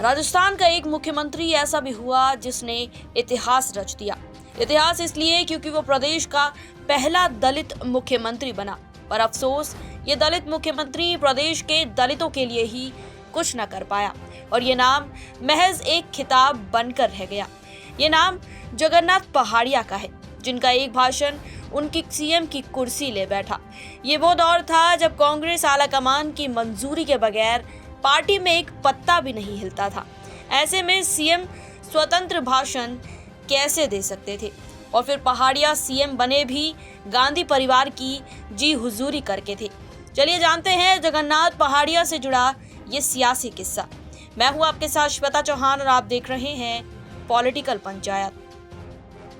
राजस्थान का एक मुख्यमंत्री ऐसा भी हुआ जिसने इतिहास रच दिया। इतिहास इसलिए क्योंकि वो प्रदेश का पहला दलित मुख्यमंत्री बना। पर अफसोस, ये दलित मुख्यमंत्री प्रदेश के दलितों के लिए ही कुछ न कर पाया और ये नाम महज एक खिताब बनकर रह गया। ये नाम जगन्नाथ पहाड़िया का है, जिनका एक भाषण उनकी सीएम की कुर्सी ले बैठा। ये वो दौर था जब कांग्रेस आलाकमान की मंजूरी के बगैर पार्टी में एक पत्ता भी नहीं हिलता था। ऐसे में सीएम स्वतंत्र भाषण कैसे दे सकते थे? और फिर पहाड़िया सीएम बने भी गांधी परिवार की जी हुजूरी करके थे। चलिए जानते हैं जगन्नाथ पहाड़िया से जुड़ा ये सियासी किस्सा। मैं हूं आपके साथ श्वेता चौहान और आप देख रहे हैं पॉलिटिकल पंचायत।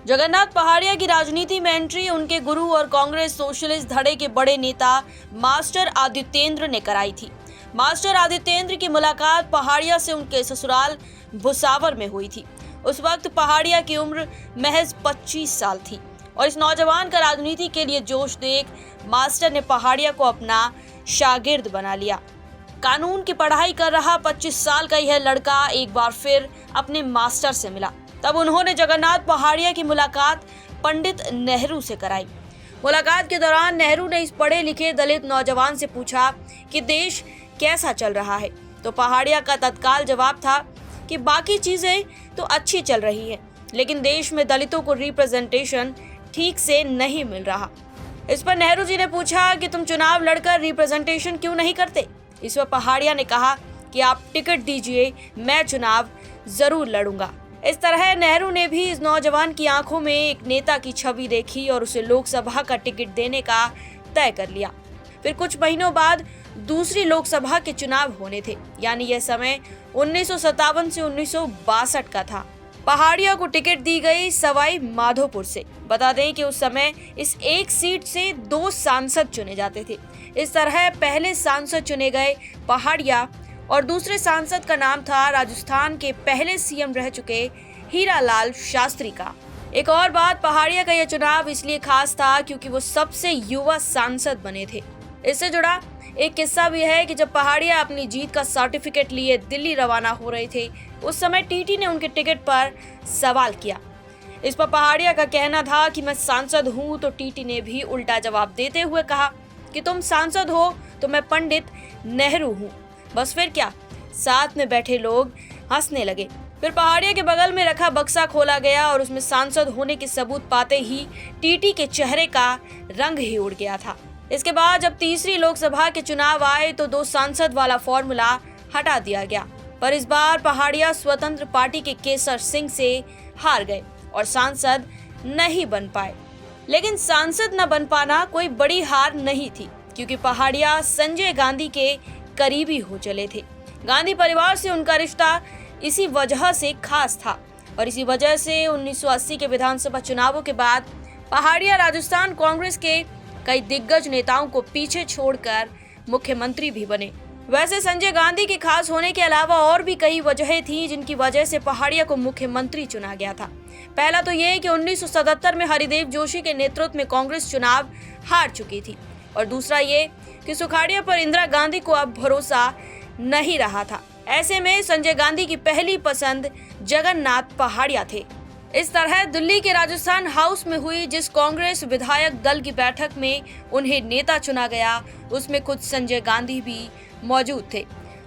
जगन्नाथ पहाड़िया की राजनीति में एंट्री उनके गुरु और कांग्रेस सोशलिस्ट धड़े के बड़े नेता मास्टर आदित्येंद्र ने कराई थी। मास्टर आदित्येंद्र की मुलाकात पहाड़िया से उनके ससुराल भुसावर में हुई थी। उस वक्त पहाड़िया की उम्र महज 25 साल थी और इस नौजवान का राजनीति के लिए जोश देख मास्टर ने पहाड़िया को अपना शागिर्द बना लिया। कानून की पढ़ाई कर रहा 25 साल का यह लड़का एक बार फिर अपने मास्टर से मिला। तब उन्होंने जगन्नाथ पहाड़िया की मुलाकात पंडित नेहरू से कराई। मुलाकात के दौरान नेहरू ने इस पढ़े लिखे दलित नौजवान से पूछा कि देश कैसा चल रहा है, तो पहाड़िया का तत्काल जवाब था कि बाकी चीजें तो अच्छी चल रही है, लेकिन देश में दलितों को रिप्रेजेंटेशन ठीक से नहीं मिल रहा। इस पर नेहरू जी ने पूछा कि तुम चुनाव लड़कर रिप्रेजेंटेशन क्यों नहीं करते? इस पर पहाड़िया ने कहा कि आप टिकट दीजिए, मैं चुनाव जरूर लड़ूंगा। इस तरह नेहरू ने भी इस नौजवान की आंखों में एक नेता की छवि देखी और उसे लोकसभा का टिकट देने का तय कर लिया। फिर कुछ महीनों बाद दूसरी लोकसभा के चुनाव होने थे, यानी यह समय 1957 से 1962 का था। पहाड़िया को टिकट दी गई सवाई माधोपुर से। बता दें कि उस समय इस एक सीट से 2 सांसद चुने जाते थे। इस तरह पहले सांसद चुने गए पहाड़िया और दूसरे सांसद का नाम था राजस्थान के पहले सीएम रह चुके हीरालाल शास्त्री का। एक और बात, पहाड़िया का यह चुनाव इसलिए खास था क्योंकि वो सबसे युवा सांसद बने थे। इससे जुड़ा एक किस्सा भी है कि जब पहाड़िया अपनी जीत का सर्टिफिकेट लिए दिल्ली रवाना हो रहे थे, उस समय टीटी ने उनके टिकट पर सवाल किया। इस पर पहाड़िया का कहना था कि मैं सांसद हूँ, तो टीटी ने भी उल्टा जवाब देते हुए कहा कि तुम सांसद हो तो मैं पंडित नेहरू हूँ। बस फिर क्या, साथ में बैठे लोग हंसने लगे। फिर पहाड़िया के बगल में रखा बक्सा खोला गया और उसमें सांसद होने के सबूत पाते ही टीटी के चेहरे का रंग ही उड़ गया था। इसके बाद जब तीसरी लोकसभा के चुनाव आए तो 2 सांसद वाला फॉर्मूला हटा दिया गया, पर इस बार पहाड़िया स्वतंत्र पार्टी के केसर सिंह से हार गए और सांसद नहीं बन पाए। लेकिन सांसद न बन पाना कोई बड़ी हार नहीं थी, क्योंकि पहाड़िया संजय गांधी के करीबी हो चले थे। गांधी परिवार से उनका रिश्ता इसी वजह से खास था और इसी वजह से 1980 के विधानसभा चुनावों के बाद पहाड़िया राजस्थान कांग्रेस के कई दिग्गज नेताओं को पीछे छोड़कर मुख्यमंत्री भी बने। वैसे संजय गांधी के खास होने के अलावा और भी कई वजहें थी जिनकी वजह से पहाड़िया को मुख्यमंत्री चुना गया था। पहला तो ये कि 1977 में हरिदेव जोशी के नेतृत्व में कांग्रेस चुनाव हार चुकी थी और दूसरा ये कि सुखाड़िया पर इंदिरा गांधी को अब भरोसा नहीं रहा था। ऐसे में संजय गांधी की पहली पसंद जगन्नाथ पहाड़िया थे। इस तरह दिल्ली के राजस्थान हाउस में हुई जिस कांग्रेस विधायक दल की बैठक में उन्हें नेता चुना गया, उसमें खुद संजय गांधी भी मौजूद थे।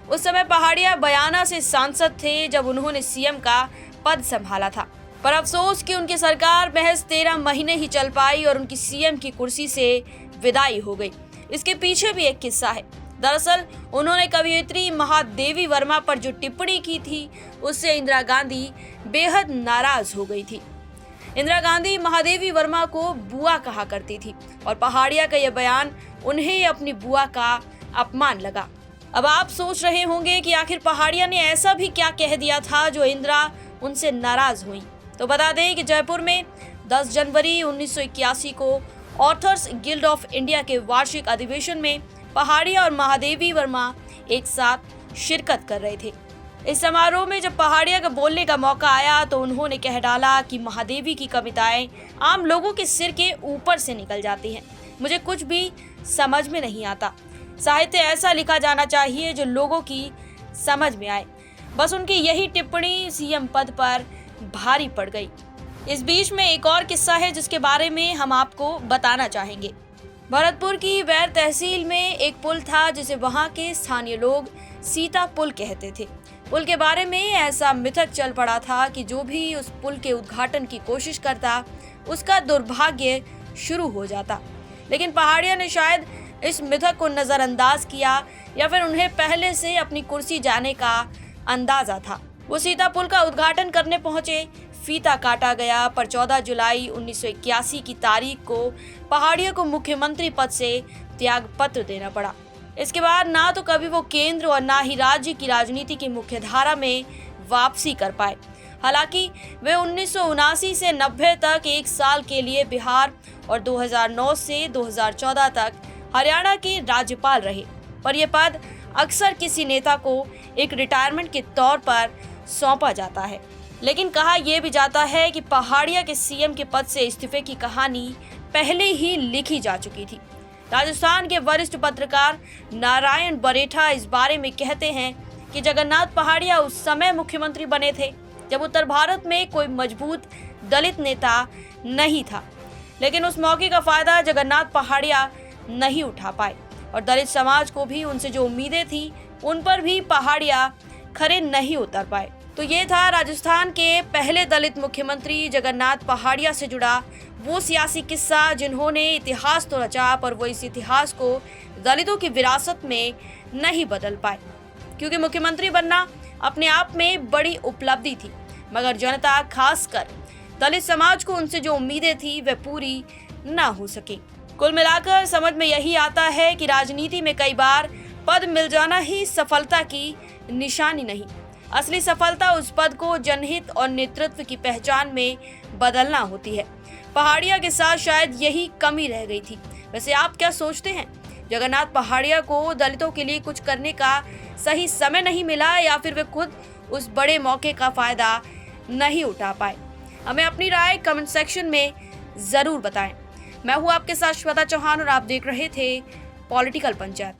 उस समय पहाड़िया बयाना से सांसद थे जब उन्होंने सीएम का पद संभाला था, पर अफसोस कि उनकी सरकार महज 13 महीने ही चल पाई और उनकी सीएम की कुर्सी से विदाई हो गई। इसके पीछे भी एक किस्सा है। दरअसल उन्होंने कवयित्री महादेवी वर्मा पर जो टिप्पणी की थी, उससे इंदिरा गांधी बेहद नाराज हो गई थी। इंदिरा गांधी महादेवी वर्मा को बुआ कहा करती थी और पहाड़िया का यह बयान उन्हें अपनी बुआ का अपमान लगा। अब आप सोच रहे होंगे कि आखिर पहाड़िया ने ऐसा भी क्या कह दिया था जो इंदिरा उनसे नाराज हुई। तो बता दें कि जयपुर में 10 जनवरी 1981 को ऑथर्स गिल्ड ऑफ इंडिया के वार्षिक अधिवेशन में पहाड़िया और महादेवी वर्मा एक साथ शिरकत कर रहे थे। इस समारोह में जब पहाड़िया का बोलने का मौका आया तो उन्होंने कह डाला कि महादेवी की कविताएं आम लोगों के सिर के ऊपर से निकल जाती हैं। मुझे कुछ भी समझ में नहीं आता। साहित्य ऐसा लिखा जाना चाहिए जो लोगों की समझ में आए। बस उनकी यही टिप्पणी सीएम पद पर भारी पड़ गई। इस बीच में एक और किस्सा है जिसके बारे में हम आपको बताना चाहेंगे। भरतपुर की बैर तहसील में एक पुल था जिसे वहां के स्थानीय लोग सीता पुल कहते थे। पुल के बारे में ऐसा मिथक चल पड़ा था कि जो भी उस पुल के उद्घाटन की कोशिश करता उसका दुर्भाग्य शुरू हो जाता। लेकिन पहाड़िया ने शायद इस मिथक को नजरअंदाज किया या फिर उन्हें पहले से अपनी कुर्सी जाने का अंदाजा था। वो सीता पुल का उद्घाटन करने पहुंचे, फीता काटा गया, पर 14 जुलाई 1981 की तारीख को पहाड़िया को मुख्यमंत्री पद से त्याग पत्र देना पड़ा। इसके बाद ना तो कभी वो केंद्र और ना ही राज्य की राजनीति की मुख्यधारा में वापसी कर पाए। हालांकि वे 1979 से 90 तक एक साल के लिए बिहार और 2009 से 2014 तक हरियाणा के राज्यपाल रहे, पर यह पद अक्सर किसी नेता को एक रिटायरमेंट के तौर पर सौंपा जाता है। लेकिन कहा यह भी जाता है कि पहाड़िया के सीएम के पद से इस्तीफे की कहानी पहले ही लिखी जा चुकी थी। राजस्थान के वरिष्ठ पत्रकार नारायण बरेठा इस बारे में कहते हैं कि जगन्नाथ पहाड़िया उस समय मुख्यमंत्री बने थे जब उत्तर भारत में कोई मजबूत दलित नेता नहीं था, लेकिन उस मौके का फायदा जगन्नाथ पहाड़िया नहीं उठा पाए और दलित समाज को भी उनसे जो उम्मीदें थी उन पर भी पहाड़िया खरे नहीं उतर पाए। तो ये था राजस्थान के पहले दलित मुख्यमंत्री जगन्नाथ पहाड़िया से जुड़ा वो सियासी किस्सा जिन्होंने इतिहास तो रचा, पर वो इस इतिहास को दलितों की विरासत में नहीं बदल पाए, क्योंकि मुख्यमंत्री बनना अपने आप में बड़ी उपलब्धि थी, मगर जनता खासकर दलित समाज को उनसे जो उम्मीदें थी वे पूरी ना हो सकी। कुल मिलाकर समझ में यही आता है कि राजनीति में कई बार पद मिल जाना ही सफलता की निशानी नहीं, असली सफलता उस पद को जनहित और नेतृत्व की पहचान में बदलना होती है। पहाड़िया के साथ शायद यही कमी रह गई थी। वैसे आप क्या सोचते हैं? जगन्नाथ पहाड़िया को दलितों के लिए कुछ करने का सही समय नहीं मिला या फिर वे खुद उस बड़े मौके का फायदा नहीं उठा पाए? हमें अपनी राय कमेंट सेक्शन में जरूर बताएं। मैं हूं आपके साथ श्वेता चौहान और आप देख रहे थे पॉलिटिकल पंचायत।